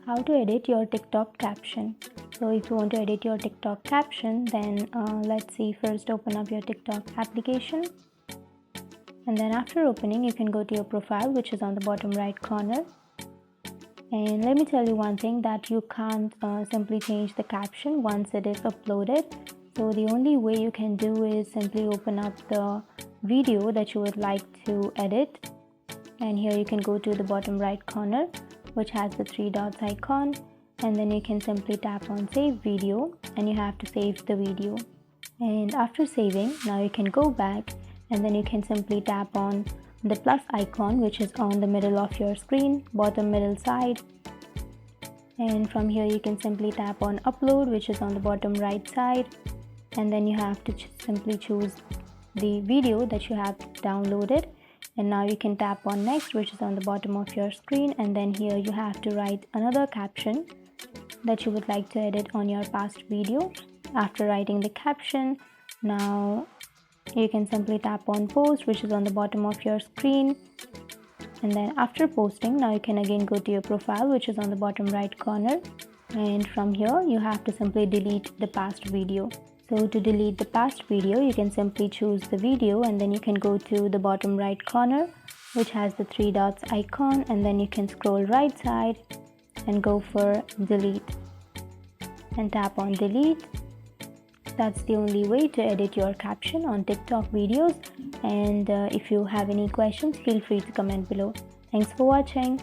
How to edit your TikTok caption. So if you want to edit your TikTok caption, then let's see, first open up your TikTok application, and then after opening you can go to your profile, which is on the bottom right corner. And let me tell you one thing, that you can't simply change the caption once it is uploaded. So the only way you can do is simply open up the video that you would like to edit, and here you can go to the bottom right corner, which has the three dots icon, and then you can simply tap on save video, and you have to save the video. And after saving, now you can go back, and then you can simply tap on the plus icon, which is on the middle of your screen, bottom middle side, and from here you can simply tap on upload, which is on the bottom right side, and then you have to simply choose the video that you have downloaded. And now you can tap on next, which is on the bottom of your screen, and then here you have to write another caption that you would like to edit on your past video. After writing the caption, now you can simply tap on post, which is on the bottom of your screen, and then after posting, now you can again go to your profile, which is on the bottom right corner, and from here you have to simply delete the past video. So to delete the past video, you can simply choose the video, and then you can go to the bottom right corner, which has the three dots icon, and then you can scroll right side and go for delete and tap on delete. That's the only way to edit your caption on TikTok videos. And if you have any questions, feel free to comment below. Thanks for watching.